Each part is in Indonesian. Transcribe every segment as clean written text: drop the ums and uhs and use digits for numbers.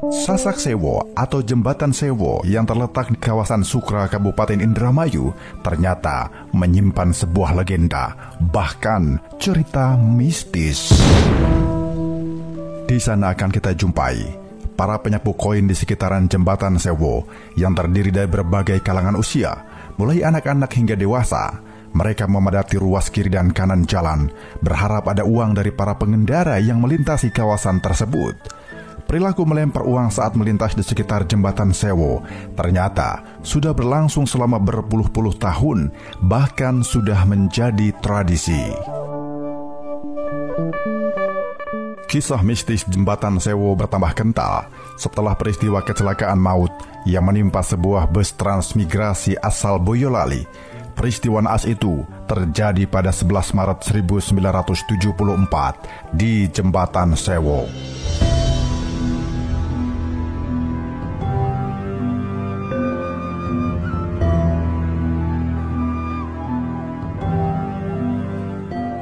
Sasak Sewo atau Jembatan Sewo yang terletak di kawasan Sukra, Kabupaten Indramayu ternyata menyimpan sebuah legenda, bahkan cerita mistis. Di sana akan kita jumpai para penyapu koin di sekitaran Jembatan Sewo yang terdiri dari berbagai kalangan usia, mulai anak-anak hingga dewasa. Mereka memadati ruas kiri dan kanan jalan, berharap ada uang dari para pengendara yang melintasi kawasan tersebut. Perilaku melempar uang saat melintas di sekitar Jembatan Sewo ternyata sudah berlangsung selama berpuluh-puluh tahun, bahkan sudah menjadi tradisi. Kisah mistis Jembatan Sewo bertambah kental setelah peristiwa kecelakaan maut yang menimpa sebuah bus transmigrasi asal Boyolali. Peristiwa naas itu terjadi pada 11 Maret 1974 di Jembatan Sewo.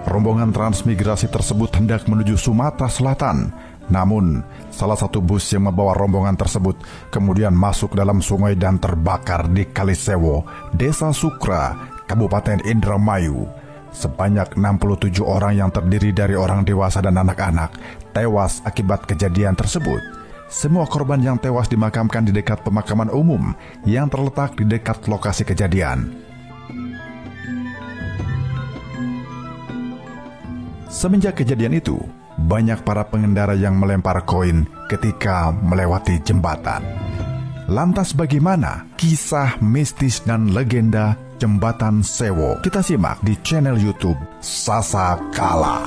Rombongan transmigrasi tersebut hendak menuju Sumatera Selatan. Namun, salah satu bus yang membawa rombongan tersebut kemudian masuk dalam sungai dan terbakar di Kali Sewo, Desa Sukra, Kabupaten Indramayu. Sebanyak 67 orang yang terdiri dari orang dewasa dan anak-anak tewas akibat kejadian tersebut. Semua korban yang tewas dimakamkan di dekat pemakaman umum yang terletak di dekat lokasi kejadian. Semenjak kejadian itu, banyak para pengendara yang melempar koin ketika melewati jembatan. Lantas bagaimana kisah mistis dan legenda Jembatan Sewo? Kita simak di channel YouTube Sasakala.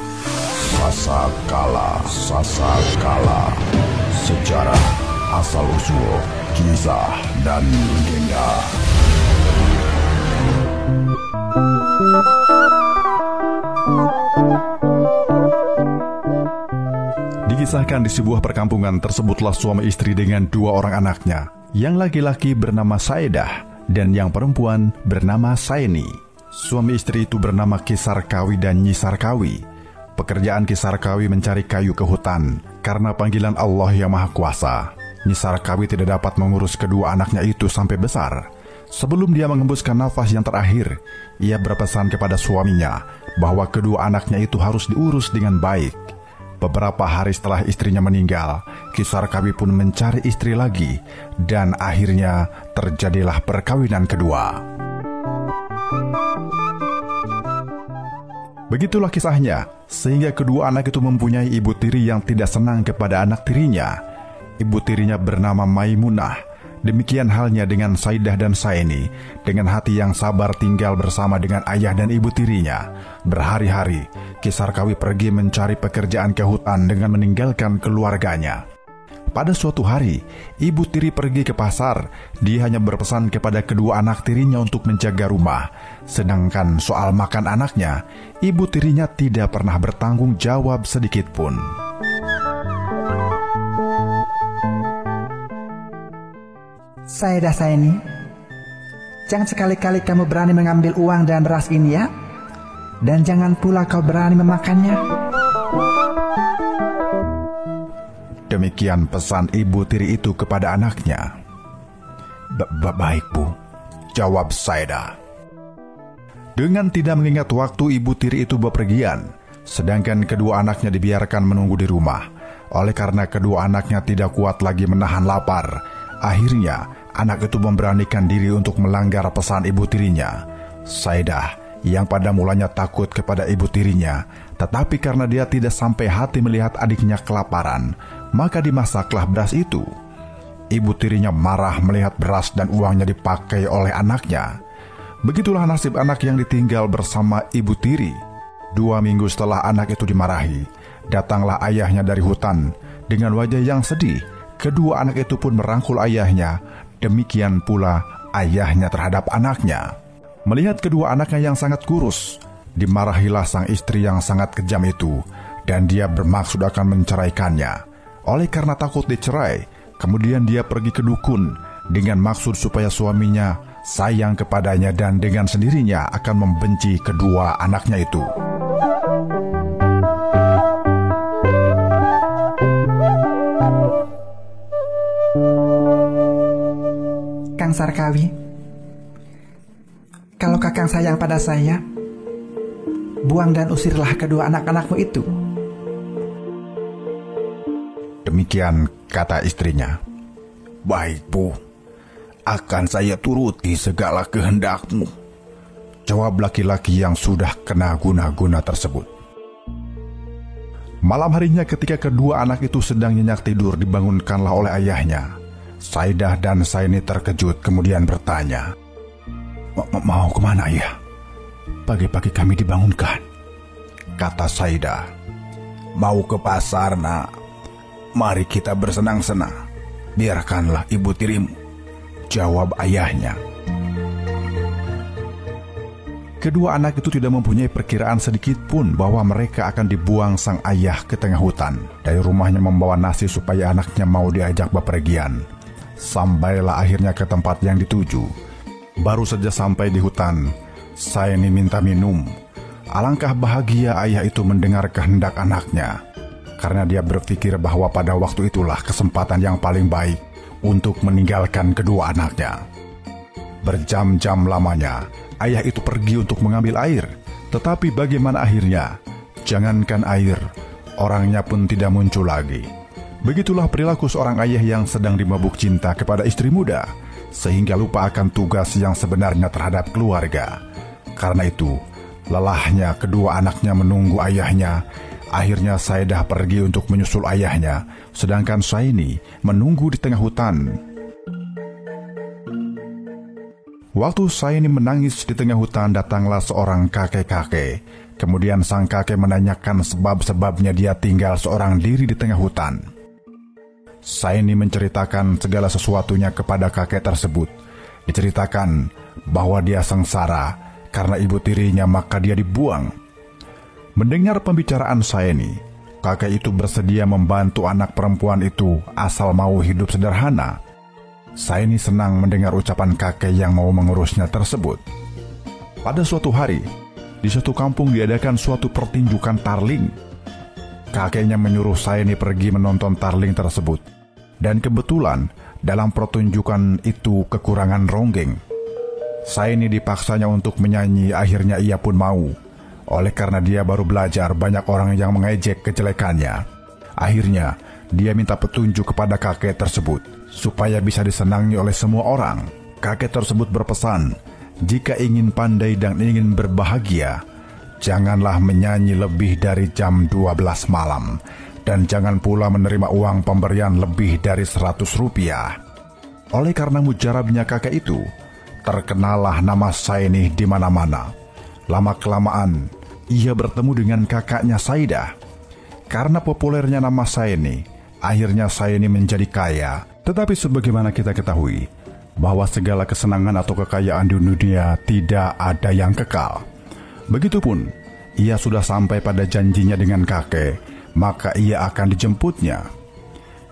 Sasakala, Sasakala. Sejarah, asal-usul, kisah, dan legenda. Dikisahkan di sebuah perkampungan tersebutlah suami istri dengan dua orang anaknya. Yang laki-laki bernama Saedah dan yang perempuan bernama Saini. Suami istri itu bernama Ki Sarkawi dan Nyi Sarkawi. Pekerjaan Ki Sarkawi mencari kayu ke hutan karena panggilan Allah yang Maha Kuasa. Nyi Sarkawi tidak dapat mengurus kedua anaknya itu sampai besar. Sebelum dia mengembuskan nafas yang terakhir, ia berpesan kepada suaminya bahwa kedua anaknya itu harus diurus dengan baik. Beberapa hari setelah istrinya meninggal, Ki Sarkawi pun mencari istri lagi, dan akhirnya terjadilah perkawinan kedua. Begitulah kisahnya, sehingga kedua anak itu mempunyai ibu tiri yang tidak senang kepada anak tirinya. Ibu tirinya bernama Maimunah. Demikian halnya dengan Saidah dan Saini, dengan hati yang sabar tinggal bersama dengan ayah dan ibu tirinya. Berhari-hari, Ki Sarkawi pergi mencari pekerjaan ke hutan dengan meninggalkan keluarganya. Pada suatu hari, ibu tiri pergi ke pasar. Dia hanya berpesan kepada kedua anak tirinya untuk menjaga rumah. Sedangkan soal makan anaknya, ibu tirinya tidak pernah bertanggung jawab sedikit pun. Saedah Saini, jangan sekali-kali kamu berani mengambil uang dan beras ini ya. Dan jangan pula kau berani memakannya. Demikian pesan ibu tiri itu kepada anaknya. Baik bu, jawab Saedah. Dengan tidak mengingat waktu, ibu tiri itu bepergian, sedangkan kedua anaknya dibiarkan menunggu di rumah. Oleh karena kedua anaknya tidak kuat lagi menahan lapar, akhirnya anak itu memberanikan diri untuk melanggar pesan ibu tirinya. Saedah yang pada mulanya takut kepada ibu tirinya, tetapi karena dia tidak sampai hati melihat adiknya kelaparan, maka dimasaklah beras itu. Ibu tirinya marah melihat beras dan uangnya dipakai oleh anaknya. Begitulah nasib anak yang ditinggal bersama ibu tiri. 2 minggu setelah anak itu dimarahi, datanglah ayahnya dari hutan. Dengan wajah yang sedih, kedua anak itu pun merangkul ayahnya. Demikian pula ayahnya terhadap anaknya. Melihat kedua anaknya yang sangat kurus, dimarahilah sang istri yang sangat kejam itu, dan dia bermaksud akan menceraikannya. Oleh karena takut dicerai, kemudian dia pergi ke dukun dengan maksud supaya suaminya sayang kepadanya dan dengan sendirinya akan membenci kedua anaknya itu. Sarkawi. Kalau Kakang sayang pada saya, buang dan usirlah kedua anak-anakmu itu. Demikian kata istrinya. Baik, Bu. Akan saya turuti segala kehendakmu, jawab laki-laki yang sudah kena guna-guna tersebut. Malam harinya ketika kedua anak itu sedang nyenyak tidur, dibangunkanlah oleh ayahnya. Saidah dan Saini terkejut kemudian bertanya, Mau kemana, Ayah? Pagi-pagi kami dibangunkan. Kata Saidah, Mau ke pasar, Nak. Mari kita bersenang-senang. Biarkanlah ibu tirimu, jawab ayahnya. Kedua anak itu tidak mempunyai perkiraan sedikit pun bahwa mereka akan dibuang sang ayah ke tengah hutan. Dari rumahnya membawa nasi supaya anaknya mau diajak bepergian. Sampailah akhirnya ke tempat yang dituju. Baru saja sampai di hutan, Saini minta minum. Alangkah bahagia ayah itu mendengar kehendak anaknya, karena dia berpikir bahwa pada waktu itulah kesempatan yang paling baik untuk meninggalkan kedua anaknya. Berjam-jam lamanya, ayah itu pergi untuk mengambil air. Tetapi bagaimana akhirnya? Jangankan air, orangnya pun tidak muncul lagi. Begitulah perilaku seorang ayah yang sedang dimabuk cinta kepada istri muda, sehingga lupa akan tugas yang sebenarnya terhadap keluarga. Karena itu, lelahnya kedua anaknya menunggu ayahnya. Akhirnya Saidah pergi untuk menyusul ayahnya, sedangkan Saini menunggu di tengah hutan. Waktu Saini menangis di tengah hutan, datanglah seorang kakek-kakek. Kemudian sang kakek menanyakan sebab-sebabnya dia tinggal seorang diri di tengah hutan. Saini menceritakan segala sesuatunya kepada kakek tersebut. Diceritakan bahwa dia sengsara karena ibu tirinya, maka dia dibuang. Mendengar pembicaraan Saini, kakek itu bersedia membantu anak perempuan itu asal mau hidup sederhana. Saini senang mendengar ucapan kakek yang mau mengurusnya tersebut. Pada suatu hari, di suatu kampung diadakan suatu pertunjukan tarling. Kakeknya menyuruh Saini pergi menonton tarling tersebut. Dan kebetulan dalam pertunjukan itu kekurangan ronggeng. Saini dipaksanya untuk menyanyi, akhirnya ia pun mau. Oleh karena dia baru belajar, banyak orang yang mengejek kejelekannya. Akhirnya dia minta petunjuk kepada kakek tersebut supaya bisa disenangi oleh semua orang. Kakek tersebut berpesan, jika ingin pandai dan ingin berbahagia, janganlah menyanyi lebih dari jam 12 malam. Dan jangan pula menerima uang pemberian lebih dari 100 rupiah. Oleh karena mujarabnya kakek itu, terkenalah nama Saini di mana-mana. Lama-kelamaan, ia bertemu dengan kakaknya Saidah. Karena populernya nama Saini, akhirnya Saini menjadi kaya. Tetapi sebagaimana kita ketahui, bahwa segala kesenangan atau kekayaan di dunia tidak ada yang kekal. Begitupun, ia sudah sampai pada janjinya dengan kakek, maka ia akan dijemputnya.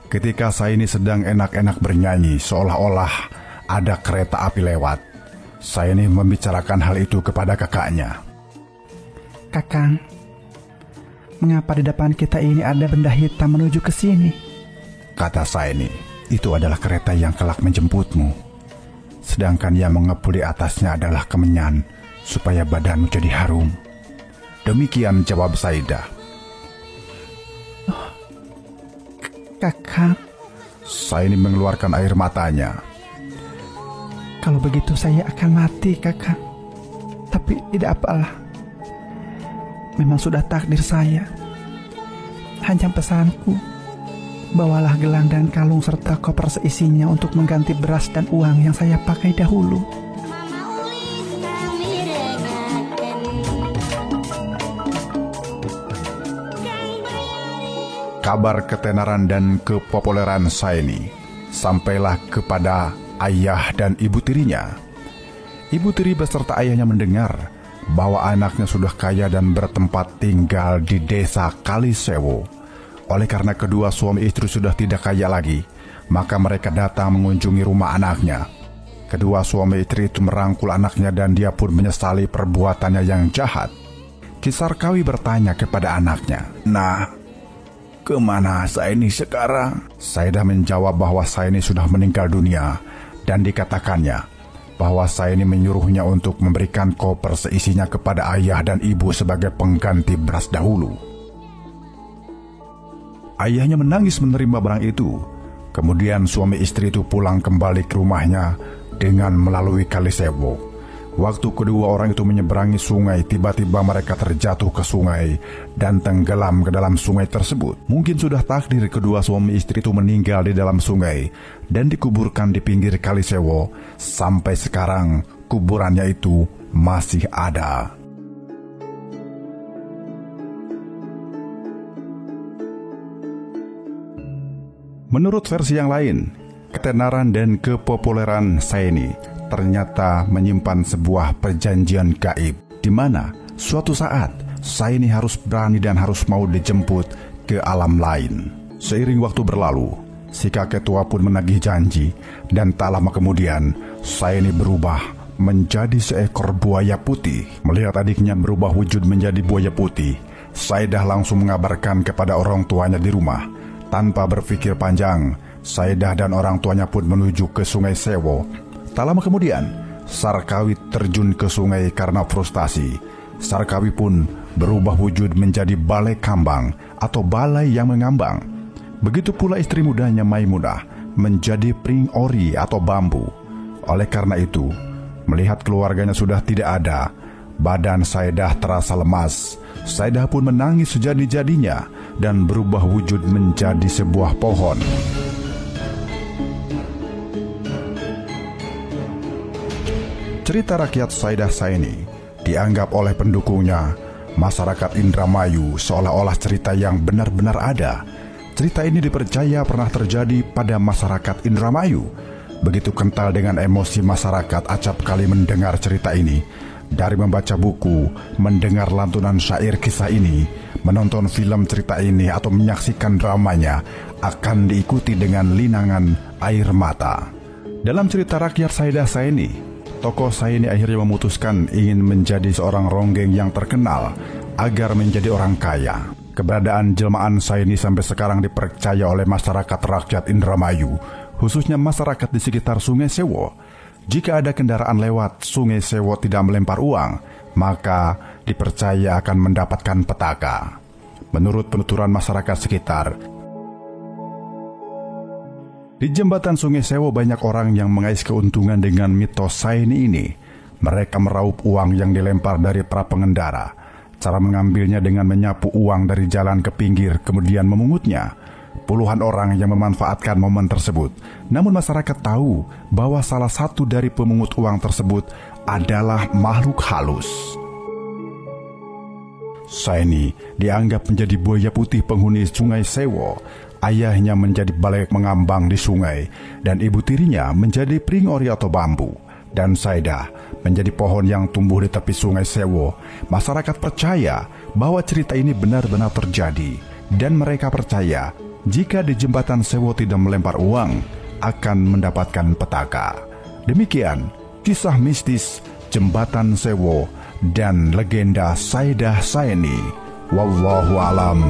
Ketika Saini sedang enak-enak bernyanyi, seolah-olah ada kereta api lewat. Saini membicarakan hal itu kepada kakaknya. Kakang, mengapa di depan kita ini ada benda hitam menuju ke sini? Kata Saini, itu adalah kereta yang kelak menjemputmu. Sedangkan yang mengepul di atasnya adalah kemenyan, supaya badanmu jadi harum. Demikian jawab Saidah. Kakang, Saini mengeluarkan air matanya. Kalau begitu saya akan mati, kakang. Tapi tidak apalah. Memang sudah takdir saya. Hanya pesanku, bawalah gelang dan kalung serta koper seisinya untuk mengganti beras dan uang yang saya pakai dahulu. Kabar ketenaran dan kepopuleran Saini sampailah kepada ayah dan ibu tirinya. Ibu tiri beserta ayahnya mendengar bahwa anaknya sudah kaya dan bertempat tinggal di desa Kalisewu. Oleh karena kedua suami istri sudah tidak kaya lagi, maka mereka datang mengunjungi rumah anaknya. Kedua suami istri itu merangkul anaknya dan dia pun menyesali perbuatannya yang jahat. Ki Sarkawi bertanya kepada anaknya, "Nah, kemana Saini sekarang?" Saidah menjawab bahwa Saini sudah meninggal dunia dan dikatakannya bahwa Saini menyuruhnya untuk memberikan koper seisinya kepada ayah dan ibu sebagai pengganti beras dahulu. Ayahnya menangis menerima barang itu. Kemudian suami istri itu pulang kembali ke rumahnya dengan melalui Kali Sewo. Waktu kedua orang itu menyeberangi sungai, tiba-tiba mereka terjatuh ke sungai dan tenggelam ke dalam sungai tersebut. Mungkin sudah takdir kedua suami istri itu meninggal di dalam sungai dan dikuburkan di pinggir Kali Sewo. Sampai sekarang kuburannya itu masih ada. Menurut versi yang lain, ketenaran dan kepopuleran Saini ternyata menyimpan sebuah perjanjian gaib, di mana suatu saat Saini harus berani dan harus mau dijemput ke alam lain. Seiring waktu berlalu, si kakek tua pun menagih janji, dan tak lama kemudian Saini berubah menjadi seekor buaya putih. Melihat adiknya berubah wujud menjadi buaya putih, Saidah langsung mengabarkan kepada orang tuanya di rumah. Tanpa berpikir panjang, Saidah dan orang tuanya pun menuju ke Sungai Sewo. Tak lama kemudian, Sarkawi terjun ke sungai karena frustasi. Sarkawi pun berubah wujud menjadi balai kambang atau balai yang mengambang. Begitu pula istri mudanya Maimunah menjadi pring ori atau bambu. Oleh karena itu, melihat keluarganya sudah tidak ada, badan Saidah terasa lemas. Saidah pun menangis sejadi-jadinya dan berubah wujud menjadi sebuah pohon. Cerita rakyat Saidah Saini dianggap oleh pendukungnya, masyarakat Indramayu, seolah-olah cerita yang benar-benar ada. Cerita ini dipercaya pernah terjadi pada masyarakat Indramayu. Begitu kental dengan emosi masyarakat acapkali mendengar cerita ini. Dari membaca buku, mendengar lantunan syair kisah ini, menonton film cerita ini, atau menyaksikan dramanya, akan diikuti dengan linangan air mata. Dalam cerita rakyat Saidah Saini, tokoh Saini akhirnya memutuskan ingin menjadi seorang ronggeng yang terkenal agar menjadi orang kaya. Keberadaan jelmaan Saini sampai sekarang dipercaya oleh masyarakat rakyat Indramayu, khususnya masyarakat di sekitar Sungai Sewo. Jika ada kendaraan lewat Sungai Sewo tidak melempar uang, maka dipercaya akan mendapatkan petaka. Menurut penuturan masyarakat sekitar, di jembatan Sungai Sewo banyak orang yang mengais keuntungan dengan mitos Saini ini. Mereka meraup uang yang dilempar dari para pengendara. Cara mengambilnya dengan menyapu uang dari jalan ke pinggir, kemudian memungutnya. Puluhan orang yang memanfaatkan momen tersebut. Namun masyarakat tahu bahwa salah satu dari pemungut uang tersebut adalah makhluk halus. Saini dianggap menjadi buaya putih penghuni Sungai Sewo. Ayahnya menjadi balai mengambang di sungai, dan ibu tirinya menjadi pring ori atau bambu, dan Saidah menjadi pohon yang tumbuh di tepi Sungai Sewo. Masyarakat percaya bahwa cerita ini benar-benar terjadi, dan mereka percaya jika di jembatan Sewo tidak melempar uang, akan mendapatkan petaka. Demikian kisah mistis Jembatan Sewo dan legenda Saidah Saini. Wallahu alam.